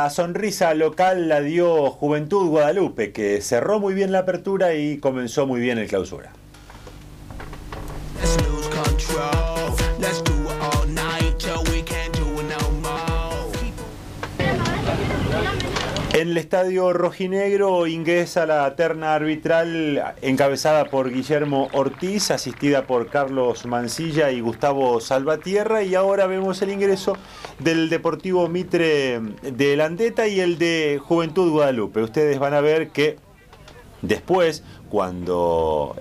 La sonrisa local la dio Juventud Guadalupe, que cerró muy bien la apertura y comenzó muy bien el clausura. En el estadio rojinegro ingresa la terna arbitral encabezada por Guillermo Ortiz, asistida por Carlos Mancilla y Gustavo Salvatierra, y ahora vemos el ingreso del Deportivo Mitre de Landeta y el de Juventud Guadalupe. Ustedes van a ver que después, cuando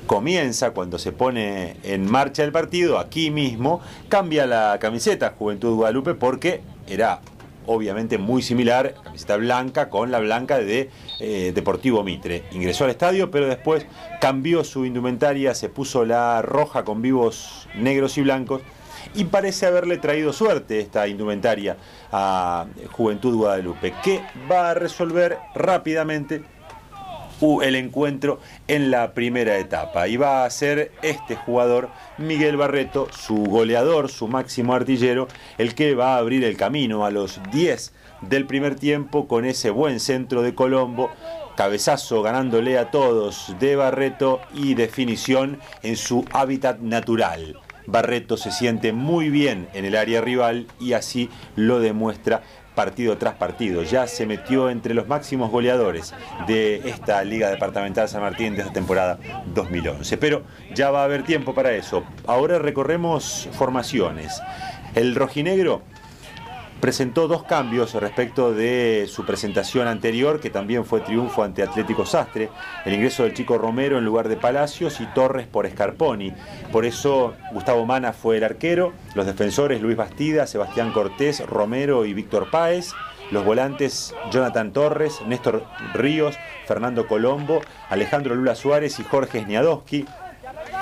cuando se pone en marcha el partido, aquí mismo cambia la camiseta Juventud Guadalupe porque era obviamente muy similar, camiseta blanca con la blanca de Deportivo Mitre. Ingresó al estadio, pero después cambió su indumentaria, se puso la roja con vivos negros y blancos, y parece haberle traído suerte esta indumentaria a Juventud Guadalupe, que va a resolver rápidamente el encuentro en la primera etapa, y va a ser este jugador, Miguel Barreto, su goleador, su máximo artillero, el que va a abrir el camino a los 10 del primer tiempo con ese buen centro de Colombo, cabezazo ganándole a todos de Barreto y definición en su hábitat natural. Barreto se siente muy bien en el área rival y así lo demuestra partido tras partido. Ya se metió entre los máximos goleadores de esta Liga Departamental San Martín de esta temporada 2011. Pero ya va a haber tiempo para eso. Ahora recorremos formaciones. El rojinegro presentó dos cambios respecto de su presentación anterior, que también fue triunfo ante Atlético Sastre: el ingreso del Chico Romero en lugar de Palacios y Torres por Scarponi. Por eso Gustavo Mana fue el arquero, los defensores Luis Bastida, Sebastián Cortés, Romero y Víctor Páez, los volantes Jonathan Torres, Néstor Ríos, Fernando Colombo, Alejandro Lula Suárez y Jorge Sniadowski,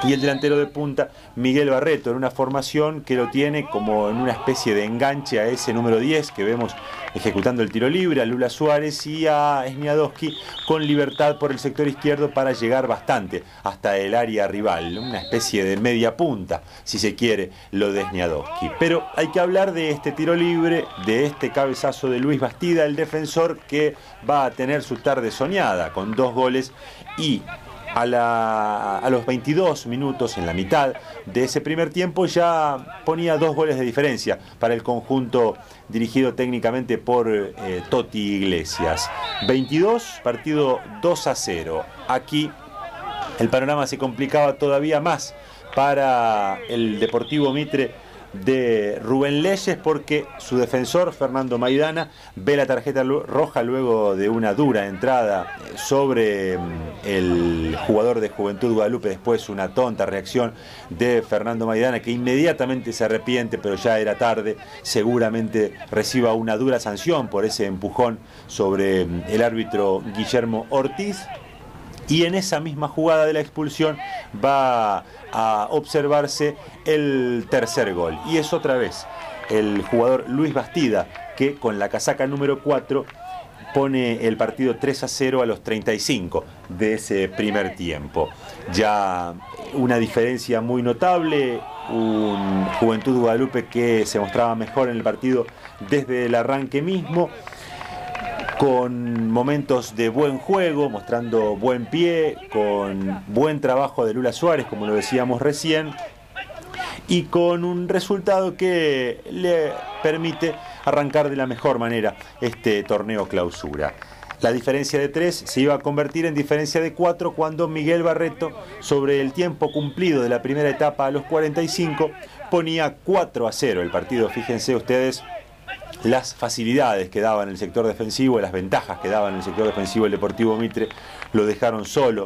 y el delantero de punta Miguel Barreto, en una formación que lo tiene como en una especie de enganche a ese número 10 que vemos ejecutando el tiro libre, a Lula Suárez y a Sniadowski con libertad por el sector izquierdo para llegar bastante hasta el área rival, una especie de media punta, si se quiere, lo de Sniadowski. Pero hay que hablar de este tiro libre, de este cabezazo de Luis Bastida, el defensor, que va a tener su tarde soñada con 2 goles, y a los 22 minutos, en la mitad de ese primer tiempo, ya ponía 2 goles de diferencia para el conjunto dirigido técnicamente por Toti Iglesias. 22, partido 2-0. Aquí el panorama se complicaba todavía más para el Deportivo Mitre de Rubén Leyes, porque su defensor Fernando Maidana ve la tarjeta roja luego de una dura entrada sobre el jugador de Juventud Guadalupe. Después una tonta reacción de Fernando Maidana, que inmediatamente se arrepiente, pero ya era tarde. Seguramente reciba una dura sanción por ese empujón sobre el árbitro Guillermo Ortiz. Y en esa misma jugada de la expulsión va a observarse el tercer gol. Y es otra vez el jugador Luis Bastida que, con la casaca número 4, pone el partido 3-0 a los 35 de ese primer tiempo. Ya una diferencia muy notable, un Juventud Guadalupe que se mostraba mejor en el partido desde el arranque mismo, con momentos de buen juego, mostrando buen pie, con buen trabajo de Lula Suárez, como lo decíamos recién, y con un resultado que le permite arrancar de la mejor manera este torneo clausura. La diferencia de 3 se iba a convertir en diferencia de 4 cuando Miguel Barreto, sobre el tiempo cumplido de la primera etapa a los 45, ponía 4-0 el partido. Fíjense ustedes las facilidades que daba en el sector defensivo, las ventajas que daba en el sector defensivo el Deportivo Mitre. Lo dejaron solo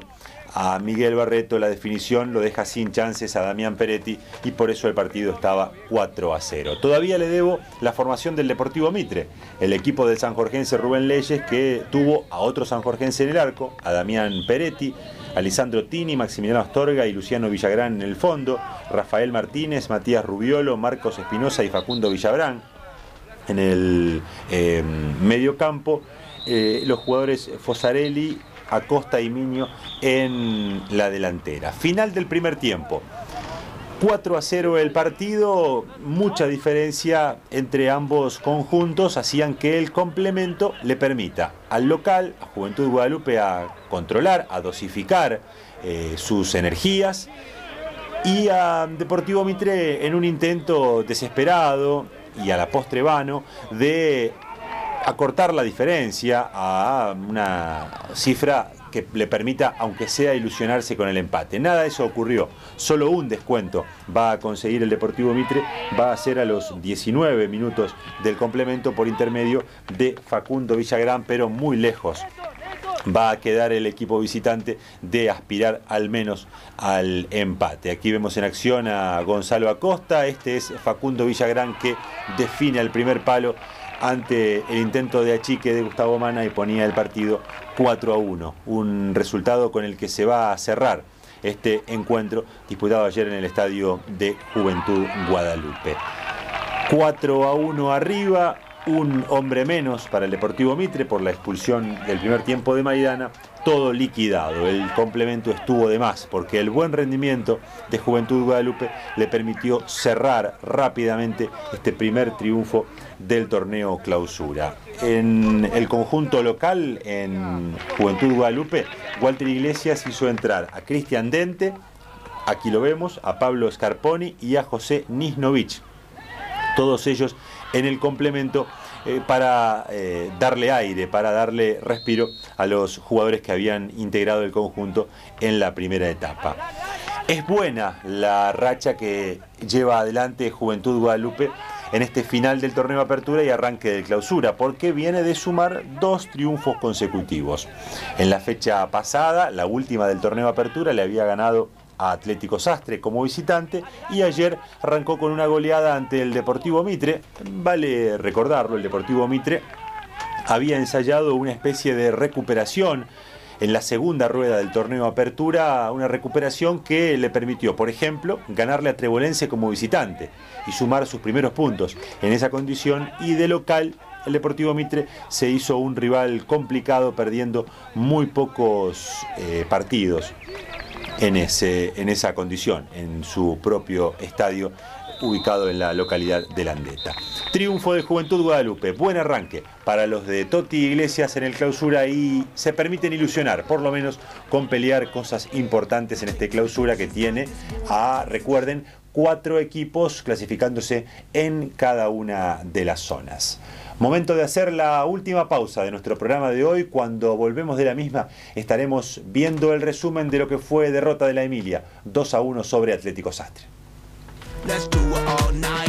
a Miguel Barreto, la definición lo deja sin chances a Damián Peretti, y por eso el partido estaba 4-0. Todavía le debo la formación del Deportivo Mitre, el equipo del sanjorgense Rubén Leyes, que tuvo a otro sanjorgense en el arco, a Damián Peretti, a Lisandro Tini, Maximiliano Astorga y Luciano Villagrán en el fondo, Rafael Martínez, Matías Rubiolo, Marcos Espinosa y Facundo Villabrán en el medio campo, los jugadores Fosarelli, Acosta y Miño en la delantera. Final del primer tiempo. 4-0 el partido, mucha diferencia entre ambos conjuntos hacían que el complemento le permita al local, a Juventud Guadalupe, a controlar, a dosificar sus energías, y a Deportivo Mitre en un intento desesperado y a la postre vano de acortar la diferencia a una cifra que le permita, aunque sea, ilusionarse con el empate. Nada de eso ocurrió. Solo un descuento va a conseguir el Deportivo Mitre, va a ser a los 19 minutos del complemento por intermedio de Facundo Villagrán, pero muy lejos va a quedar el equipo visitante de aspirar al menos al empate. Aquí vemos en acción a Gonzalo Acosta. Este es Facundo Villagrán, que define al primer palo ante el intento de achique de Gustavo Mana y ponía el partido 4-1, un resultado con el que se va a cerrar este encuentro disputado ayer en el estadio de Juventud Guadalupe. 4-1 arriba, un hombre menos para el Deportivo Mitre por la expulsión del primer tiempo de Maidana, todo liquidado. El complemento estuvo de más porque el buen rendimiento de Juventud Guadalupe le permitió cerrar rápidamente este primer triunfo del torneo Clausura. En el conjunto local, en Juventud Guadalupe, Walter Iglesias hizo entrar a Cristian Dente, aquí lo vemos, a Pablo Scarponi y a José Nisnovich. Todos ellos en el complemento para darle aire, para darle respiro a los jugadores que habían integrado el conjunto en la primera etapa. Es buena la racha que lleva adelante Juventud Guadalupe en este final del torneo Apertura y arranque del Clausura, porque viene de sumar 2 triunfos consecutivos. En la fecha pasada, la última del torneo Apertura, le había ganado a Atlético Sastre como visitante y ayer arrancó con una goleada ante el Deportivo Mitre. Vale recordarlo, el Deportivo Mitre había ensayado una especie de recuperación en la segunda rueda del torneo Apertura, una recuperación que le permitió, por ejemplo, ganarle a Trebolense como visitante y sumar sus primeros puntos en esa condición, y de local el Deportivo Mitre se hizo un rival complicado, perdiendo muy pocos partidos en esa condición, en su propio estadio ubicado en la localidad de Landeta. Triunfo de Juventud Guadalupe, buen arranque para los de Toti Iglesias en el Clausura y se permiten ilusionar, por lo menos con pelear cosas importantes en este Clausura que tiene recuerden, 4 equipos clasificándose en cada una de las zonas. Momento de hacer la última pausa de nuestro programa de hoy. Cuando volvemos de la misma estaremos viendo el resumen de lo que fue derrota de la Emilia, 2-1 sobre Atlético Sastre. Let's do it all night.